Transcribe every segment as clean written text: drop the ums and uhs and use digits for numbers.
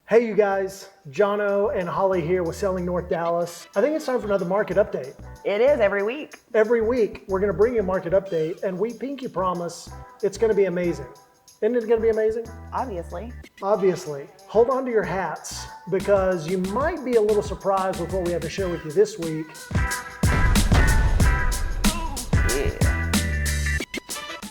Hey you guys, Jono and Holly here with Selling North Dallas. I think it's time for another market update. It is every week. Every week we're going to bring you a market update and we pinky promise it's going to be amazing. Isn't it going to be amazing? Obviously. Obviously. Hold on to your hats because you might be a little surprised with what we have to share with you this week. Yeah.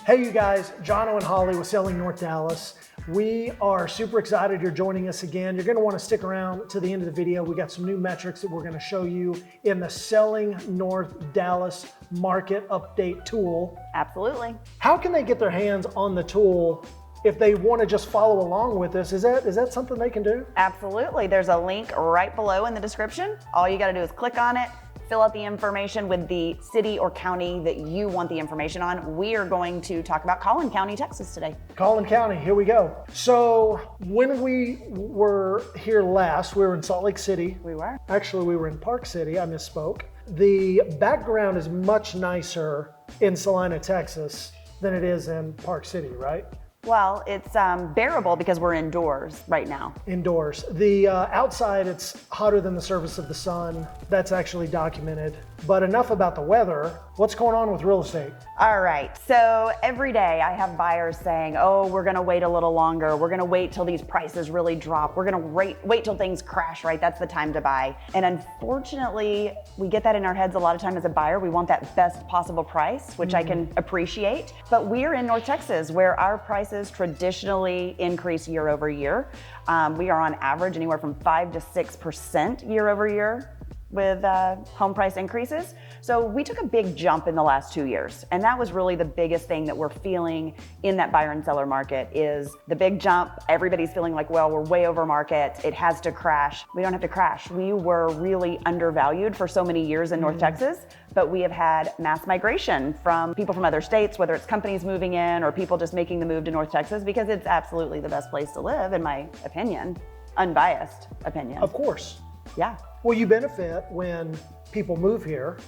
Hey you guys, Jono and Holly with Selling North Dallas. We are super excited you're joining us again. You're going to want to stick around to the end of the video. We got some new metrics that we're going to show you in the Selling North Dallas Market Update tool. Absolutely. How can they get their hands on the tool if they want to just follow along with this? Is that something they can do? Absolutely. There's a link right below in the description. All you got to do is click on it, fill out the information with the city or county that you want the information on. We are going to talk about Collin County, Texas today. Collin County, here we go. So when we were here last, we were in Salt Lake City. We were. Actually, we were in Park City, I misspoke. The background is much nicer in Salina, Texas than it is in Park City, right? Well, it's bearable because we're indoors right now. Indoors. The outside, it's hotter than the surface of the sun. That's actually documented. But enough about the weather. What's going on with real estate? All right. So every day I have buyers saying, oh, we're going to wait a little longer. We're going to wait till these prices really drop. We're going to wait till things crash, right? That's the time to buy. And unfortunately, we get that in our heads a lot of time as a buyer. We want that best possible price, which I can appreciate. But we're in North Texas where our prices traditionally increase year over year. We are on average anywhere from 5 to 6% year over year with home price increases. So we took a big jump in the last 2 years. And that was really the biggest thing that we're feeling in that buyer and seller market is the big jump. Everybody's feeling like, well, we're way over market. It has to crash. We don't have to crash. We were really undervalued for so many years in North Texas, but we have had mass migration from people from other states, whether it's companies moving in or people just making the move to North Texas, because it's absolutely the best place to live, in my opinion, unbiased opinion. Of course. Yeah. Well, you benefit when people move here,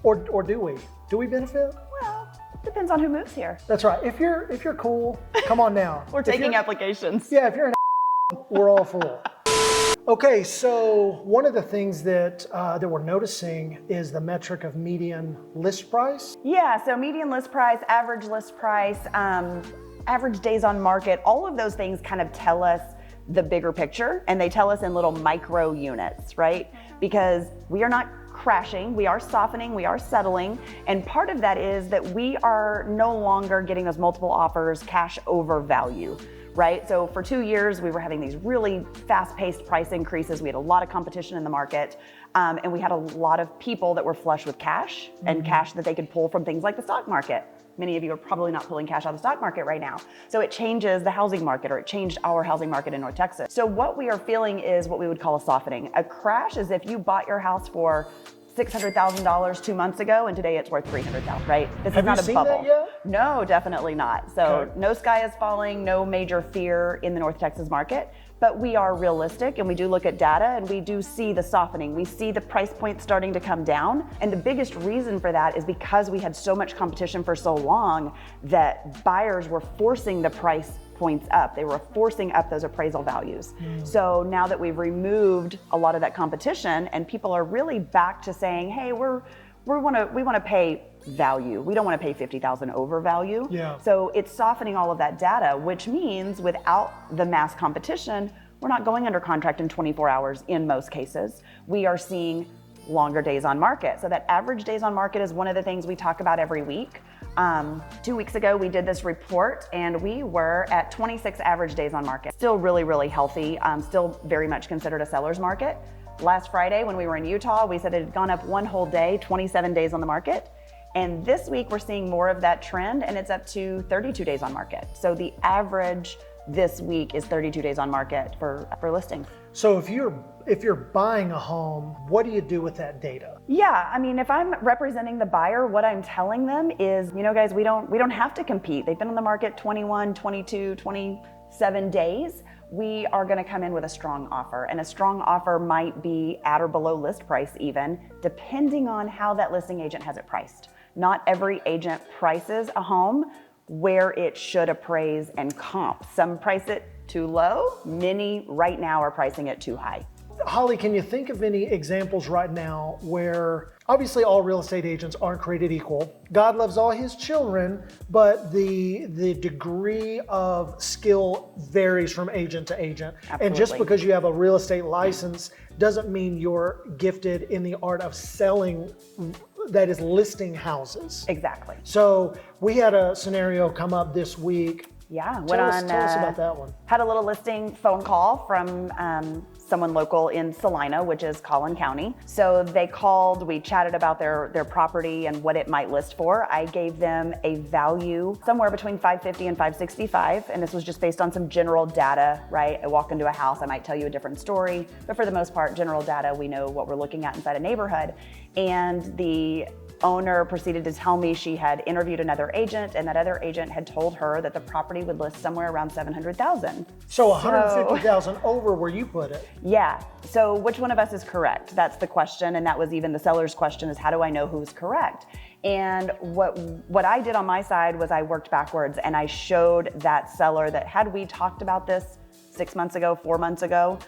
or do we? Do we benefit? Well, depends on who moves here. That's right. If you're cool, come on now. We're taking applications. Yeah, if you're an we're all for. Okay, so one of the things that we're noticing is the metric of median list price. Yeah, so median list price, average list price, average days on market, all of those things kind of tell us the bigger picture, and they tell us in little micro units, right? Because we are not crashing, we are softening, we are settling, and part of that is that we are no longer getting those multiple offers cash over value, right? So for 2 years, we were having these really fast-paced price increases. We had a lot of competition in the market, and we had a lot of people that were flush with cash and cash that they could pull from things like the stock market. Many of you are probably not pulling cash out of the stock market right now. So it changes the housing market, or it changed our housing market in North Texas. So what we are feeling is what we would call a softening. A crash is if you bought your house for $600,000 2 months ago, and today it's worth $300,000, right? This is not a bubble. Have you seen that yet? No, definitely not. So Okay. no sky is falling, no major fear in the North Texas market, but we are realistic and we do look at data and we do see the softening. We see the price point starting to come down. And the biggest reason for that is because we had so much competition for so long that buyers were forcing the price points up. They were forcing up those appraisal values. So now that we've removed a lot of that competition and people are really back to saying, hey, we want to pay value. We don't want to pay $50,000 over value. Yeah. So it's softening all of that data, which means without the mass competition, we're not going under contract in 24 hours in most cases. We are seeing longer days on market. So that average days on market is one of the things we talk about every week. 2 weeks ago, we did this report and we were at 26 average days on market. Still really, really healthy. Still very much considered a seller's market. Last Friday, when we were in Utah, we said it had gone up one whole day, 27 days on the market. And this week, we're seeing more of that trend and it's up to 32 days on market. So the average this week is 32 days on market for listings. So if you're buying a home, what do you do with that data? Yeah, I mean, if I'm representing the buyer, what I'm telling them is, you know, guys, we don't have to compete. They've been on the market 21, 22, 27 days. We are going to come in with a strong offer, and a strong offer might be at or below list price even, depending on how that listing agent has it priced. Not every agent prices a home where it should appraise and comp. Some price it too low. Many right now are pricing it too high. Holly, can you think of any examples right now where obviously all real estate agents aren't created equal? God loves all his children, but the degree of skill varies from agent to agent. Absolutely. And just because you have a real estate license doesn't mean you're gifted in the art of selling, that is listing houses. Exactly. So we had a scenario come up this week. Yeah, Tell us about that one. Had a little listing phone call from someone local in Salina, which is Collin County. So they called, we chatted about their property and what it might list for. I gave them a value somewhere between $550 and $565, and this was just based on some general data, right? I walk into a house, I might tell you a different story, but for the most part, general data, we know what we're looking at inside a neighborhood. And the owner proceeded to tell me she had interviewed another agent, and that other agent had told her that the property would list somewhere around $700,000. So 150,000 over where you put it. Yeah. So which one of us is correct? That's the question, and that was even the seller's question: is how do I know who's correct? And what I did on my side was I worked backwards, and I showed that seller that had we talked about this 6 months ago, 4 months ago,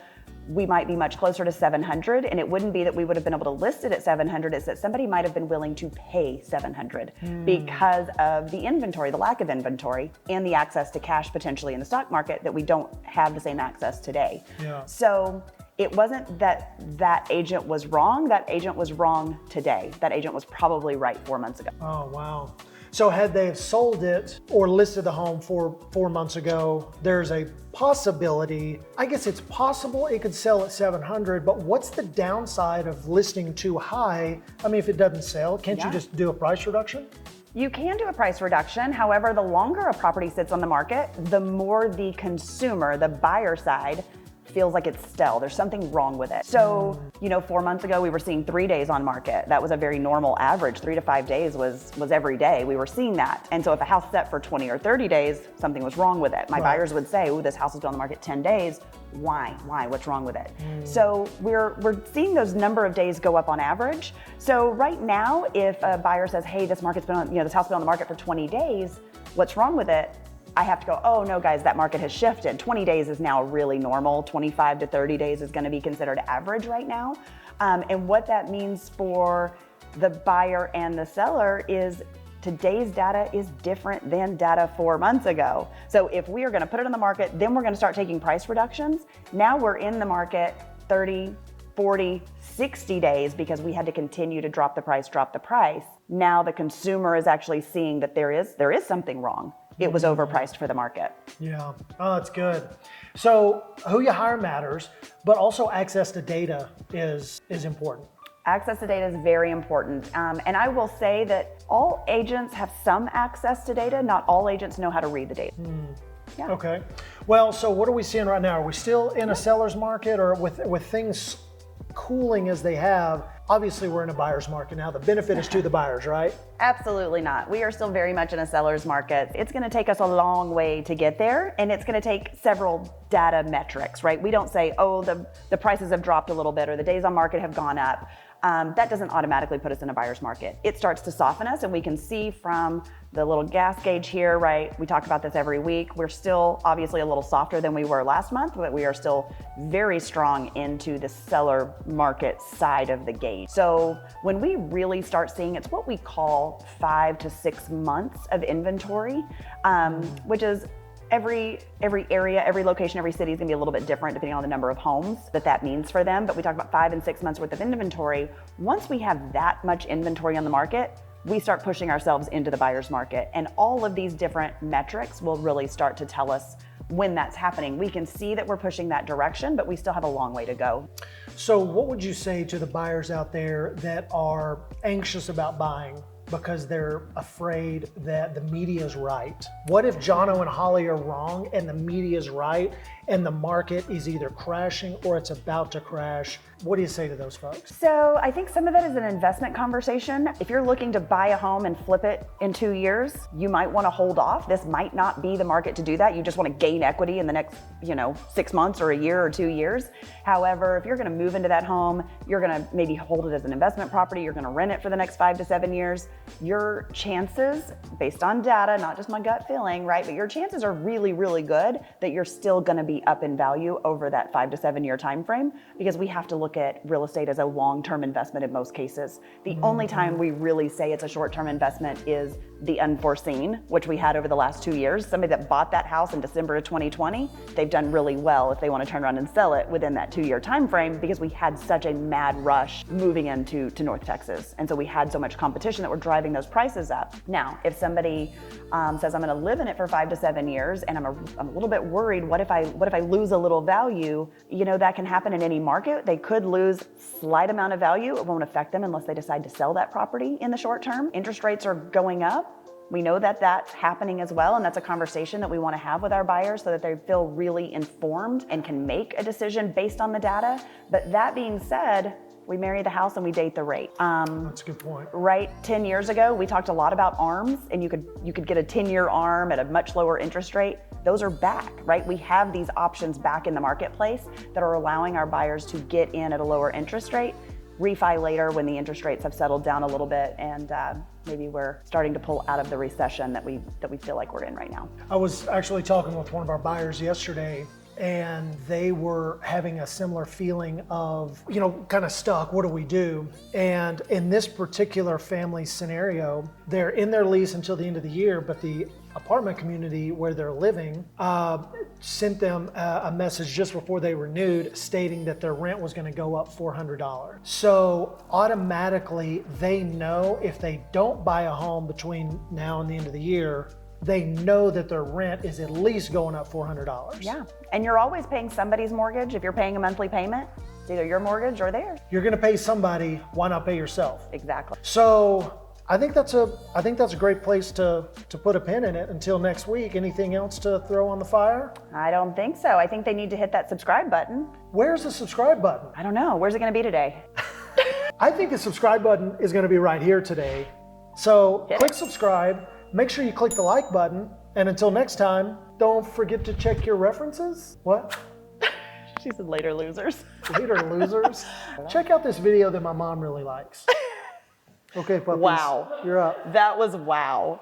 we might be much closer to 700, and it wouldn't be that we would have been able to list it at 700, it's that somebody might have been willing to pay 700 because of the inventory, the lack of inventory, and the access to cash potentially in the stock market that we don't have the same access today. Yeah. So it wasn't that that agent was wrong, that agent was wrong today. That agent was probably right 4 months ago. Oh, wow. So had they sold it or listed the home 4 months ago, there's a possibility, I guess it's possible it could sell at 700, but what's the downside of listing too high? I mean, if it doesn't sell, can't you just do a price reduction? You can do a price reduction. However, the longer a property sits on the market, the more the consumer, the buyer side, feels like it's stale. There's something wrong with it. So, 4 months ago, we were seeing 3 days on market. That was a very normal average. 3 to 5 days was every day. We were seeing that. And so if a house set for 20 or 30 days, something was wrong with it. My buyers would say, "Ooh, this house has been on the market 10 days. Why? What's wrong with it?" So we're seeing those number of days go up on average. So right now, if a buyer says, "Hey, this market's been on, this house has been on the market for 20 days, what's wrong with it?" I have to go, "Oh no, guys, that market has shifted. 20 days is now really normal. 25 to 30 days is going to be considered average right now." And what that means for the buyer and the seller is today's data is different than data 4 months ago. So if we are going to put it on the market, then we're going to start taking price reductions. Now we're in the market 30, 40, 60 days because we had to continue to drop the price. Now the consumer is actually seeing that there is something wrong. It was overpriced for the market. Yeah, oh, that's good. So who you hire matters, but also access to data is important. Access to data is very important. And I will say that all agents have some access to data. Not all agents know how to read the data. Yeah. Okay. Well, so what are we seeing right now? Are we still in a seller's market, or with things cooling as they have? Obviously, we're in a buyer's market now. The benefit is to the buyers, right? Absolutely not. We are still very much in a seller's market. It's going to take us a long way to get there, and it's going to take several data metrics, right? We don't say, "Oh, the prices have dropped a little bit," or "the days on market have gone up." That doesn't automatically put us in a buyer's market. It starts to soften us, and we can see from the little gas gauge here, right? We talk about this every week. We're still obviously a little softer than we were last month, but we are still very strong into the seller market side of the gauge. So when we really start seeing, it's what we call 5 to 6 months of inventory, which is every area, every location, every city is gonna be a little bit different depending on the number of homes that means for them. But we talk about 5 and 6 months worth of inventory. Once we have that much inventory on the market, we start pushing ourselves into the buyer's market. And all of these different metrics will really start to tell us when that's happening. We can see that we're pushing that direction, but we still have a long way to go. So what would you say to the buyers out there that are anxious about buying because they're afraid that the media is right? What if Jono and Holly are wrong and the media is right and the market is either crashing or it's about to crash? What do you say to those folks? So I think some of that is an investment conversation. If you're looking to buy a home and flip it in 2 years, you might want to hold off. This might not be the market to do that. You just want to gain equity in the next, 6 months or a year or 2 years. However, if you're going to move into that home, you're going to maybe hold it as an investment property, you're going to rent it for the next 5 to 7 years, your chances, based on data, not just my gut feeling, right? But your chances are really, really good that you're still gonna be up in value over that 5 to 7 year time frame, because we have to look at real estate as a long-term investment in most cases. The only time we really say it's a short-term investment is the unforeseen, which we had over the last 2 years. Somebody that bought that house in December of 2020, they've done really well if they want to turn around and sell it within that 2 year time frame, because we had such a mad rush moving into North Texas. And so we had so much competition that we're driving those prices up. Now, if somebody says, I'm going to live in it for 5 to 7 years and I'm a little bit worried, what if I lose a little value? You know, that can happen in any market. They could lose slight amount of value. It won't affect them unless they decide to sell that property in the short term. Interest rates are going up. We know that that's happening as well, and that's a conversation that we want to have with our buyers so that they feel really informed and can make a decision based on the data. But that being said, we marry the house and we date the rate. That's a good point. Right, 10 years ago, we talked a lot about ARMs, and you could get a 10-year ARM at a much lower interest rate. Those are back, right? We have these options back in the marketplace that are allowing our buyers to get in at a lower interest rate, refi later when the interest rates have settled down a little bit, and maybe we're starting to pull out of the recession that we feel like we're in right now. I was actually talking with one of our buyers yesterday, and they were having a similar feeling of, you know, kind of stuck. What do we do? And in this particular family scenario, they're in their lease until the end of the year, but the apartment community where they're living sent them a message just before they renewed stating that their rent was going to go up $400. So automatically they know if they don't buy a home between now and the end of the year, they know that their rent is at least going up $400. Yeah, and you're always paying somebody's mortgage. If you're paying a monthly payment, it's either your mortgage or theirs. You're going to pay somebody. Why not pay yourself? Exactly. So I think that's a great place to put a pin in it until next week. Anything else to throw on the fire? I don't think so. I think they need to hit that subscribe button. Where's the subscribe button? I don't know. Where's it going to be today? I think the subscribe button is going to be right here today. So click subscribe. Make sure you click the like button. And until next time, don't forget to check your references. What? She said later, losers. Later, losers. Check out this video that my mom really likes. Okay, puppies. Wow. You're up. That was wow.